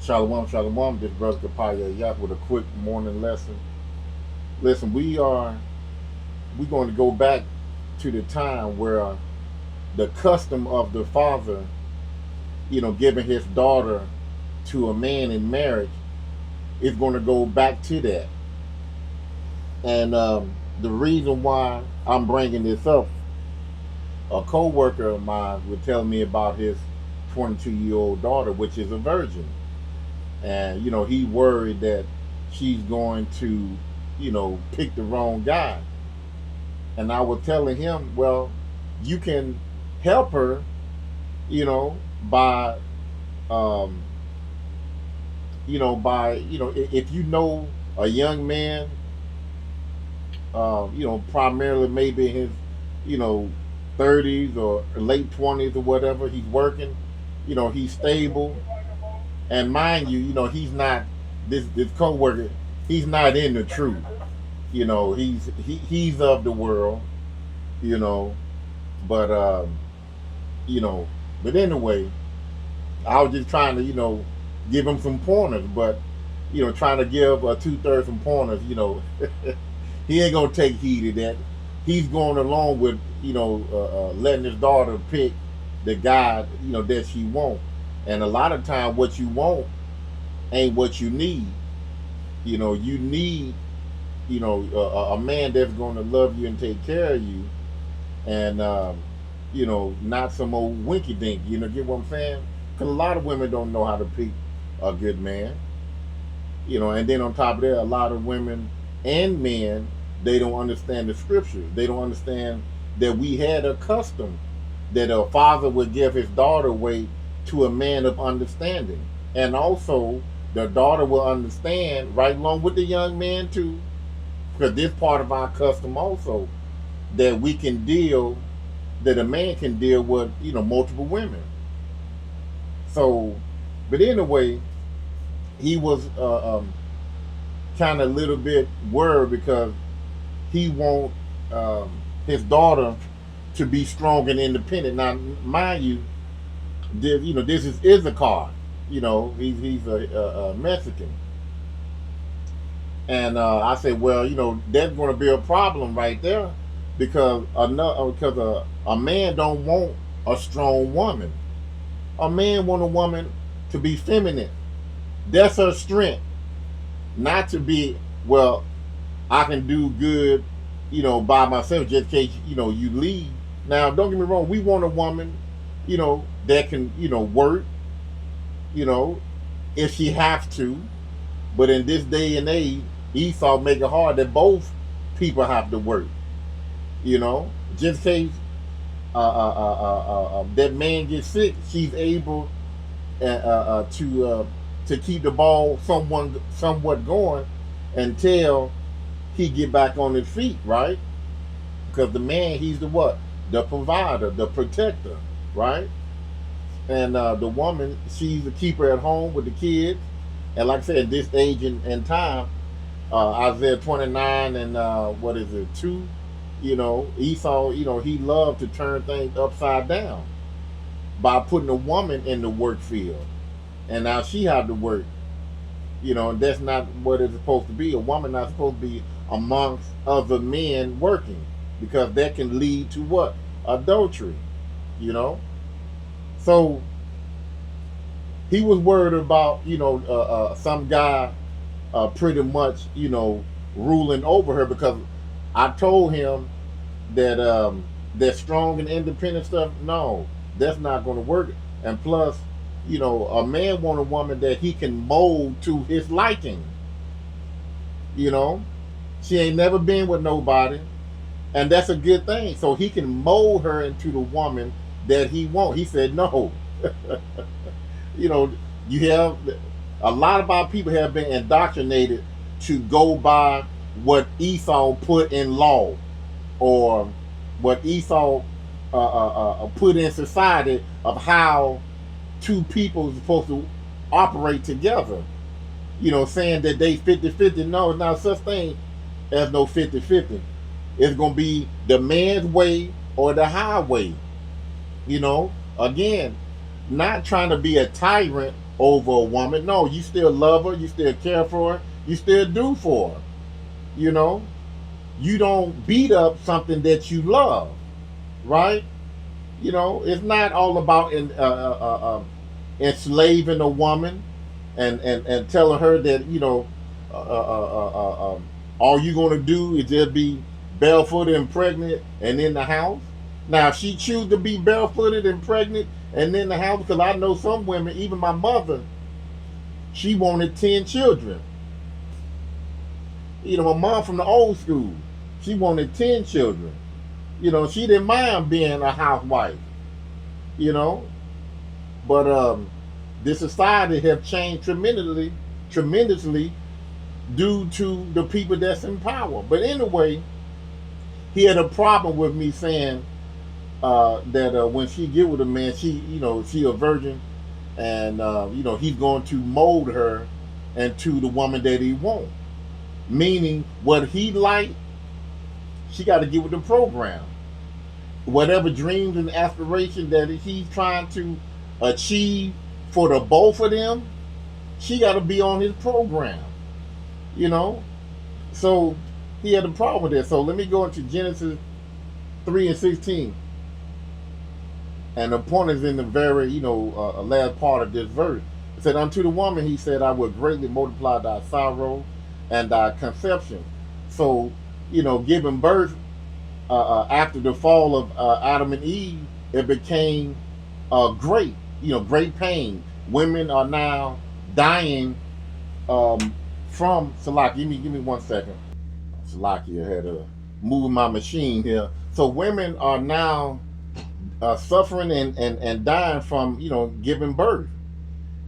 Shalom, shalom. This brother Kapaya Yak with a quick morning lesson. Listen, we're going to go back to the time where the custom of the father, giving his daughter to a man in marriage is going to go back to that. And the reason why I'm bringing this up, a co-worker of mine would tell me about his 22-year-old daughter, which is a virgin, and he worried that she's going to pick the wrong guy. And I was telling him, well, you can help her, by um if you know a young man, primarily maybe in his you know 30s or late 20s or whatever, he's working, he's stable. And mind you, he's not this coworker. He's not in the truth. He's of the world. You know, but you know, but anyway, I was just trying to give him some pointers, but trying to give 2/3 some pointers. He ain't gonna take heed of that. He's going along with letting his daughter pick the guy that she want. And a lot of time, what you want ain't what you need. You need a man that's going to love you and take care of you, and not some old winky dink. Get what I'm saying? Because a lot of women don't know how to pick a good man. And then on top of that, a lot of women and men, they don't understand the scriptures. They don't understand that we had a custom that a father would give his daughter away to a man of understanding, and also the daughter will understand right along with the young man too, because this part of our custom also, that we can deal, that a man can deal with multiple women. So, but anyway, he was kind of a little bit worried because he want his daughter to be strong and independent. Now, mind you, this is Issachar. He's a Mexican, and I said, well, that's going to be a problem right there, because a man don't want a strong woman. A man want a woman to be feminine. That's her strength, not to be, well, I can do good, by myself just in case, you leave. Now, don't get me wrong, we want a woman, that can, work, you know, if she have to. But in this day and age, Esau make it hard that both people have to work, just in case that man gets sick, she's able to keep the ball somewhat going until he get back on his feet, right? Because the man, he's the what? The provider, the protector, right? And the woman, she's the keeper at home with the kids. And like I said, this age and time, Isaiah 29 and what is it, 2? Esau, he loved to turn things upside down by putting a woman in the work field. And now she had to work. And that's not what it's supposed to be. A woman not supposed to be amongst other men working, because that can lead to what? Adultery. So he was worried about some guy pretty much ruling over her, because I told him that that strong and independent stuff, no, that's not going to work. And plus, a man want a woman that he can mold to his liking. You know, she ain't never been with nobody, and that's a good thing. So he can mold her into the woman that he want. He said no. you know, you have a lot of our people have been indoctrinated to go by what Esau put in law, or what Esau put in society of how two people are supposed to operate together. Saying that they 50-50. No, it's not such thing as no 50-50. It's going to be the man's way or the highway. Again, not trying to be a tyrant over a woman. No, you still love her, you still care for her, you still do for her. You know, you don't beat up something that you love, right? You know, it's not all about enslaving a woman and telling her that, you know, all you're going to do is just be barefooted and pregnant and in the house. Now, if she choose to be barefooted and pregnant and in the house, because I know some women, even my mother, she wanted 10 children. You know, my mom from the old school, she wanted 10 children. You know, she didn't mind being a housewife, you know. But the society have changed tremendously due to the people that's in power. But anyway, he had a problem with me saying that when she get with a man, she a virgin, and he's going to mold her into the woman that he wants. Meaning, what he like, she got to get with the program. Whatever dreams and aspirations that he's trying to achieve for the both of them, she got to be on his program. You know, so he had a problem with that. So let me go into Genesis 3:16. And the point is in the very, last part of this verse. It said, unto the woman, he said, I will greatly multiply thy sorrow and thy conception. So, giving birth after the fall of Adam and Eve, it became great, great pain. Women are now dying from Salaki. Give me 1 second. Salaki, I had to move my machine here. So women are now suffering and dying from giving birth.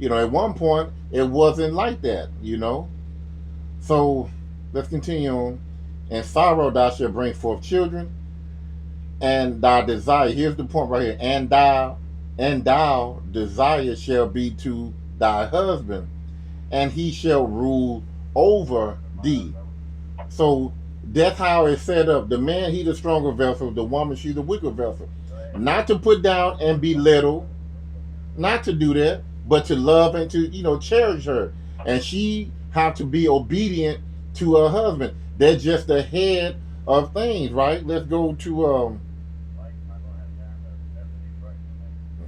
At one point it wasn't like that. So let's continue on. And sorrow thou shalt bring forth children, and thy desire. Here's the point right here. And thou desire shall be to thy husband, and he shall rule over thee. So that's how it's set up. The man, he's the stronger vessel. The woman, she's the weaker vessel. Not to put down and belittle, not to do that, but to love and to cherish her. And she have to be obedient to her husband. They're just the head of things, right? Let's go to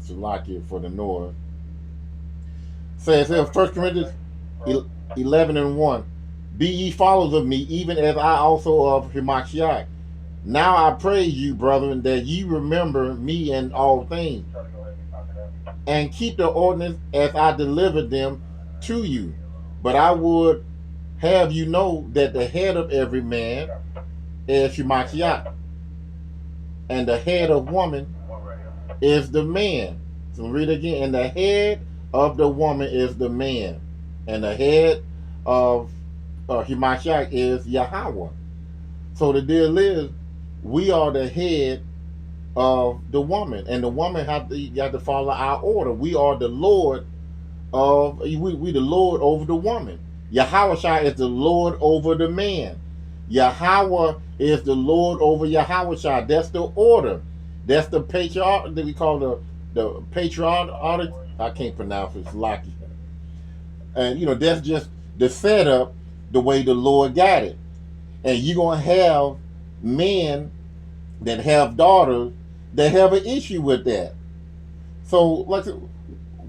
Salakia for the north. Says here, 1 Corinthians 11:1. Be ye followers of me, even as I also of Hamashiach. Now I praise you, brethren, that ye remember me in all things, and keep the ordinance as I delivered them to you. But I would have you know that the head of every man is Hamashiach, and the head of woman is the man. So read again. And the head of the woman is the man, and the head of Hamashiach is Yahweh. So the deal is, we are the head of the woman, and the woman have to follow our order. We are the Lord of we the Lord over the woman. Yahweh is the Lord over the man. Yahweh is the Lord over Yahweh. That's the order. That's the patriarch that we call the patriarch. I can't pronounce it. It's Lucky. And that's just the setup, the way the Lord got it. And you're gonna have men that have daughters that have an issue with that. So, like,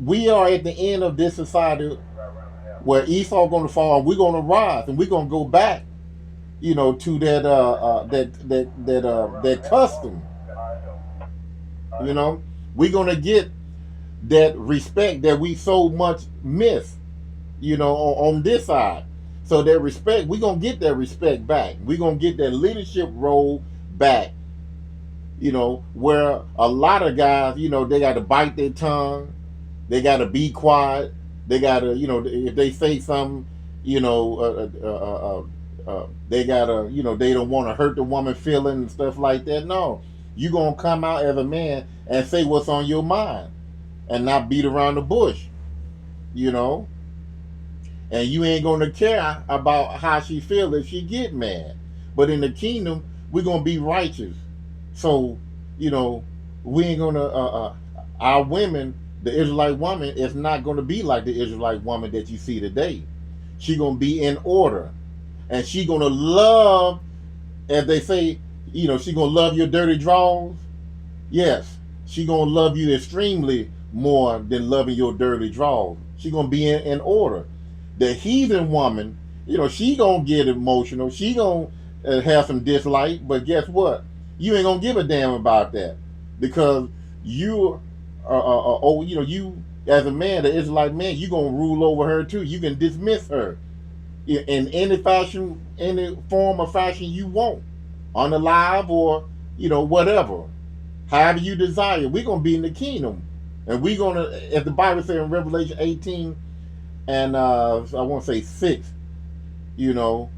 we are at the end of this society where Esau going to fall, and we're going to rise, and we're going to go back, to that custom. We're going to get that respect that we so much miss, on this side. So that respect, we're going to get that respect back. We're going to get that leadership role back. Where a lot of guys, they got to bite their tongue. They got to be quiet. They got to, if they say something, they got to, they don't want to hurt the woman feeling and stuff like that. No, you're going to come out as a man and say what's on your mind and not beat around the bush, And you ain't going to care about how she feels if she get mad. But in the kingdom, we're going to be righteous. So, we ain't going to, our women, The Israelite woman is not going to be like the Israelite woman that you see today. She going to be in order, and she going to love, as they say, she going to love your dirty drawers. Yes, she going to love you extremely more than loving your dirty drawers. She going to be in order. The heathen woman, she going to get emotional. She going to have some dislike, but guess what? You ain't going to give a damn about that because you you as a man, the Israelite man, you gonna rule over her too. You can dismiss her in any fashion, any form or fashion you want, on the live or whatever, however you desire. We're gonna be in the kingdom, and we're gonna, as the Bible says in Revelation 18 and I want to say 6, it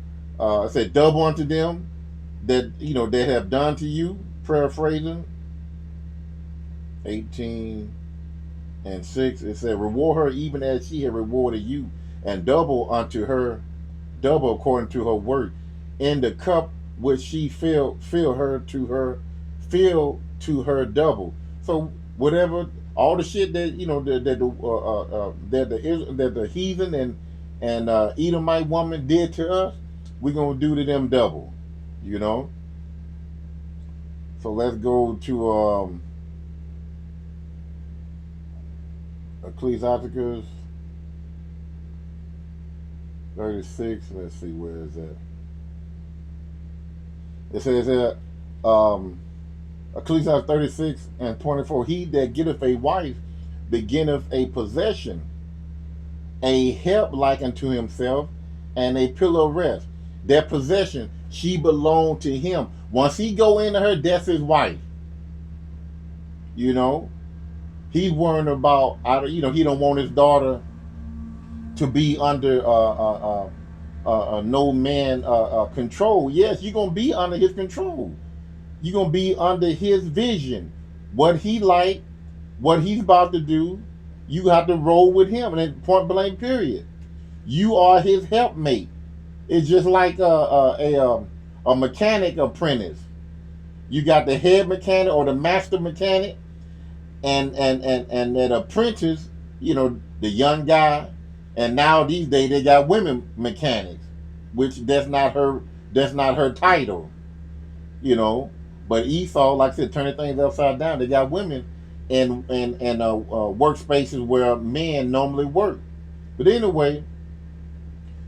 said, double unto them that that have done to you. Paraphrasing 18:6, it said, reward her even as she had rewarded you, and double unto her, double according to her work. In the cup which she fill to her double. So whatever, all the shit that that the heathen and Edomite woman did to us, we're gonna do to them double. You know. So let's go to Ecclesiasticus 36. Let's see, where is that? It says that Ecclesiastes 36:24. He that getteth a wife beginneth a possession, a help like unto himself, and a pillar of rest. That possession, she belonged to him. Once he go into her, that's his wife. He's worrying about, he don't want his daughter to be under no man control. Yes, you're gonna be under his control. You're gonna be under his vision. What he like, what he's about to do, you have to roll with him, and then point blank period. You are his helpmate. It's just like a mechanic apprentice. You got the head mechanic or the master mechanic, and that apprentice, the young guy. And now these days they got women mechanics, which that's not her title. But Esau, like I said, turning things upside down. They got women in workspaces where men normally work. But anyway,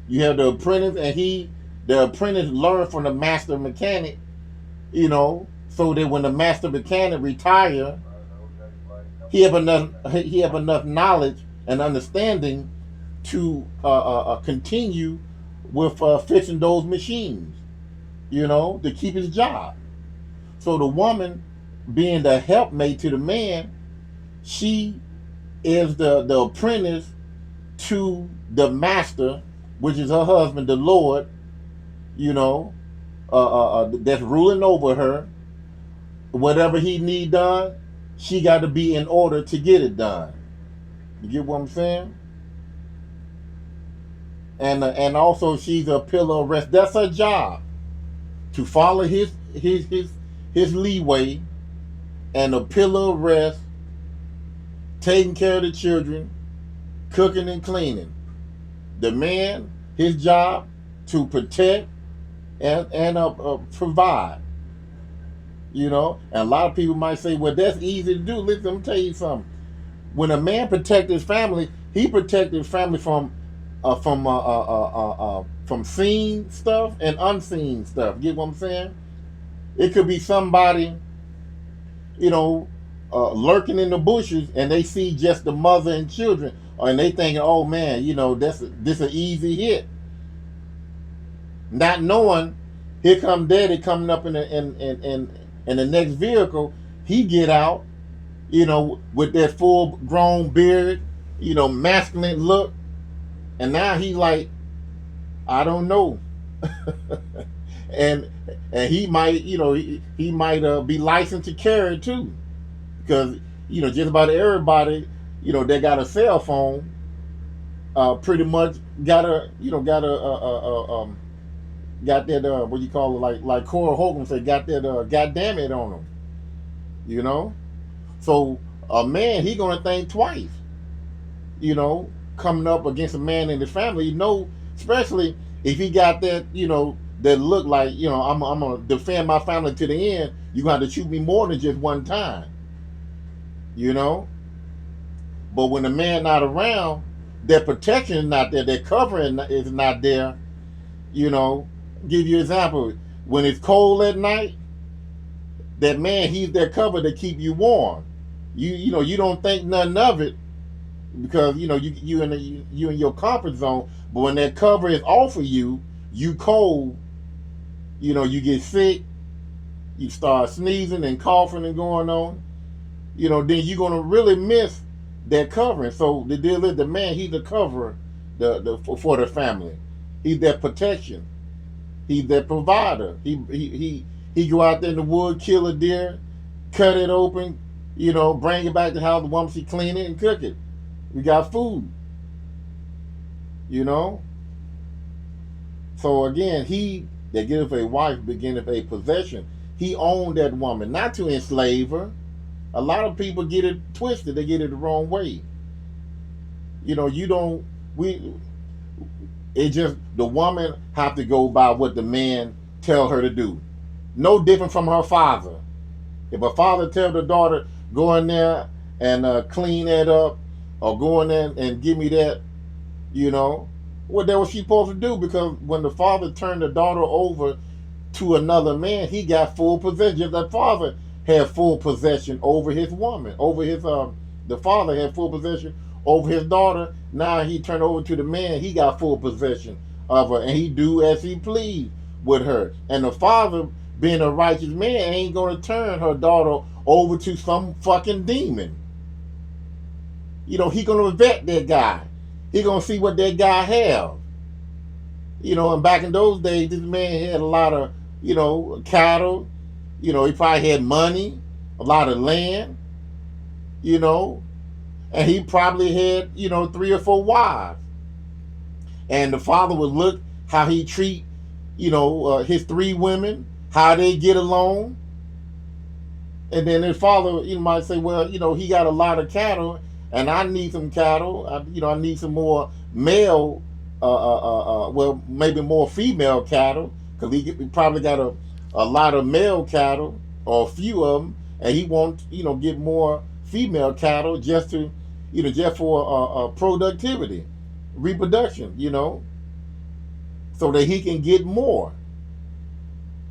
you have the apprentice, and the apprentice learned from the master mechanic, so that when the master mechanic retire, he have enough knowledge and understanding to continue with fixing those machines, to keep his job. So the woman, being the helpmate to the man, she is the apprentice to the master, which is her husband, the Lord, that's ruling over her. Whatever he need done, she got to be in order to get it done. You get what I'm saying? And also she's a pillar of rest. That's her job, to follow his leeway, and a pillar of rest, taking care of the children, cooking and cleaning. The man, his job, to protect and provide. And a lot of people might say, well, that's easy to do. Listen, let me tell you something. When a man protects his family, he protects his family from seen stuff and unseen stuff. Get what I'm saying? It could be somebody, lurking in the bushes, and they see just the mother and children, and they thinking, oh man, this an easy hit. Not knowing, here come daddy coming up in the next vehicle. He get out, with that full grown beard, masculine look. And now he like, I don't know. and he might, he might be licensed to carry too. Because, just about everybody, that got a cell phone, pretty much got that, what you call it, like Cora Hogan said, got that, goddamn it on them. So a man, he gonna think twice, you know, coming up against a man in his family. You know, especially if he got that, you know, that look like, you know, I'm gonna defend my family to the end. You gonna have to shoot me more than just one time, you know. But when the man not around, their protection is not there, their covering is not there. You know, give you an example. When it's cold at night, that man, he's their cover to keep you warm. You know, you don't think nothing of it because you know you in your comfort zone. But when that cover is off of you, you cold. You know, you get sick. You start sneezing and coughing and going on. You know, then you're gonna really miss that covering. So the deal is, the man, he's the cover, for the family. He's their protection. He's their provider. He go out there in the wood, kill a deer, cut it open, you know, bring it back to the house. The woman, she clean it and cook it. We got food, you know. So again, he that giveth a wife beginneth a possession. He owned that woman, not to enslave her. A lot of people get it twisted. They get it the wrong way. You know, you don't. We. It just the woman have to go by what the man tell her to do. No different from her father. If a father tell the daughter, go in there and clean that up, or go in there and give me that, you know, well, that was she supposed to do, because when the father turned the daughter over to another man, he got full possession. Just that father had full possession over his woman, over his the father had full possession over his daughter. Now he turned over to the man, he got full possession of her, and he do as he please with her. And the father, being a righteous man, ain't gonna turn her daughter over to some fucking demon. You know, he gonna vet that guy. He gonna see what that guy have. You know, and back in those days, this man had a lot of, you know, cattle. You know, he probably had money, a lot of land, you know, and he probably had, you know, 3 or 4 wives. And the father would look how he treat, you know, his 3 women, how they get along. And then his father, you might say, well, you know, he got a lot of cattle, and I need some cattle. You know, I need some more male, well, maybe more female cattle, because he probably got a lot of male cattle, or a few of them, and he wants, you know, get more female cattle just to, you know, just for productivity, reproduction, you know, so that he can get more.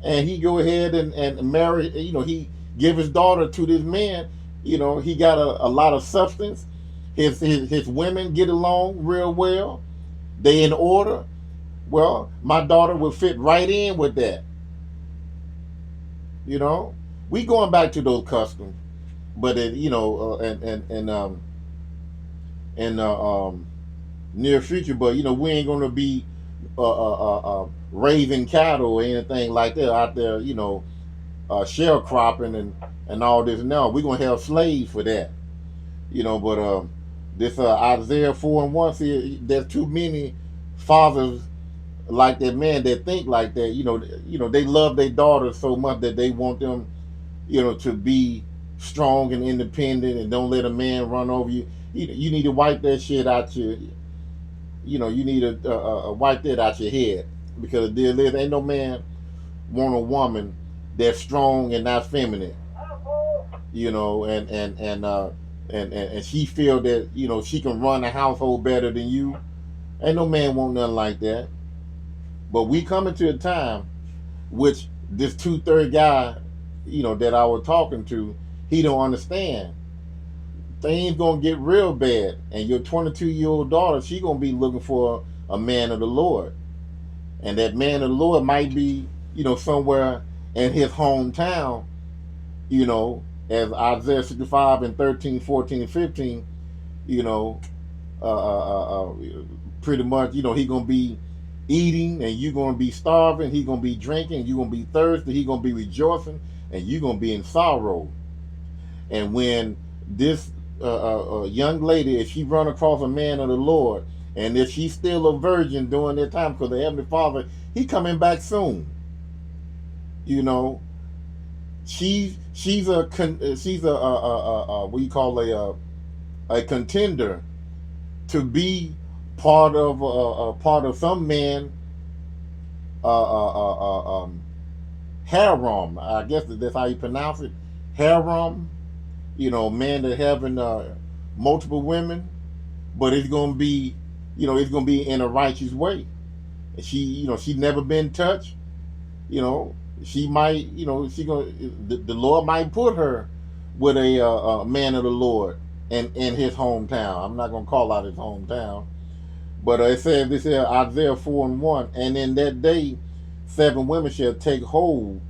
And he go ahead and marry, you know, he give his daughter to this man. You know, he got a lot of substance. His women get along real well. They in order. Well, my daughter will fit right in with that. You know, we going back to those customs, but it, you know, in near future. But you know, we ain't gonna be raising cattle or anything like that out there. You know, sharecropping and all this. No, we're gonna have slaves for that. You know, but this Isaiah 4:1, see, there's too many fathers like that man that think like that. You know, they love their daughters so much that they want them, you know, to be strong and independent and don't let a man run over you. You need to wipe that shit out your, you know, you need to wipe that out your head, because there ain't no man want a woman that's strong and not feminine, you know, and she feel that, you know, she can run a household better than you. Ain't no man want nothing like that. But we coming to a time which this 2/3 guy, you know, that I was talking to, he don't understand. Things gonna get real bad, and your 22-year-old daughter, she gonna be looking for a man of the Lord, and that man of the Lord might be, you know, somewhere in his hometown, you know, as Isaiah 65 and 13, 14, and 15, you know, uh, uh, uh, pretty much, you know, he gonna be eating and you gonna be starving. He gonna be drinking. You gonna be thirsty. He gonna be rejoicing, and you gonna be in sorrow. And when this young lady, if she run across a man of the Lord, and if she's still a virgin during that time, because the Heavenly Father, he coming back soon. You know, She's a what you call a contender to be part of some man harem. I guess that's how you pronounce it, harem. Man that having multiple women, but it's gonna be, it's gonna be in a righteous way. She never been touched. You know, she might, she gonna the Lord might put her with a man of the Lord in his hometown. I'm not gonna call out his hometown, but it says this here Isaiah 4:1, and in that day, 7 women shall take hold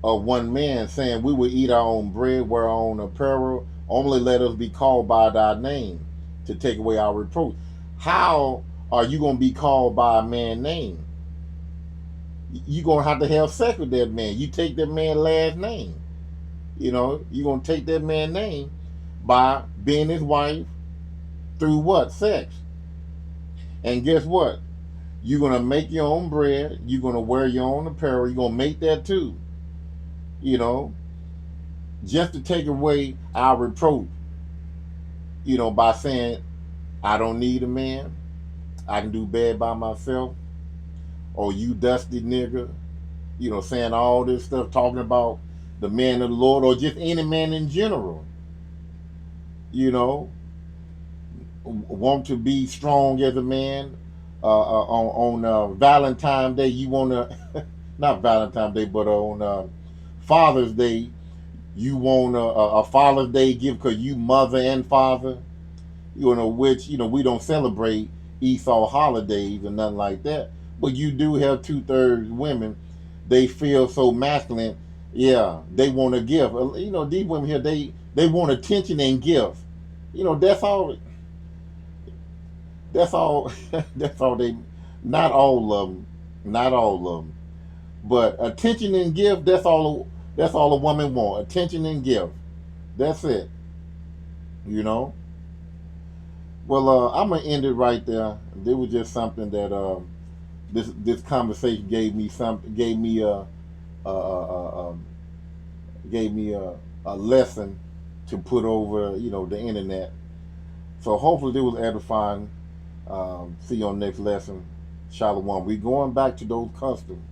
of one man, saying, "We will eat our own bread, wear our own apparel. Only let us be called by thy name, to take away our reproach." How are you gonna be called by a man's name? You're gonna have to have sex with that man. You take that man's last name. You're gonna take that man's name by being his wife through what? Sex. And guess what? You're gonna make your own bread. You're gonna wear your own apparel. You're gonna make that too. You know, just to take away our reproach. By saying, "I don't need a man. I can do bad by myself." Or "You dusty nigga." Saying all this stuff, talking about the man of the Lord, or just any man in general. You know, want to be strong as a man. On Valentine's Day, you want to, not Valentine's Day, but on Father's Day, you want a Father's Day gift because you mother and father. Which we don't celebrate Esau holidays or nothing like that. But you do have 2/3 women. They feel so masculine. Yeah, they want a gift. These women here, they want attention and gifts. That's all. That's all. That's all they. Not all of them. Not all of them. But attention and gift. That's all. That's all a woman want. Attention and gift. That's it. You know. Well, I'm gonna end it right there. There was just something that this conversation gave me something. A, a, a gave me a lesson to put over the internet. So hopefully it was edifying. See you on the next lesson. Shalom. We going back to those customs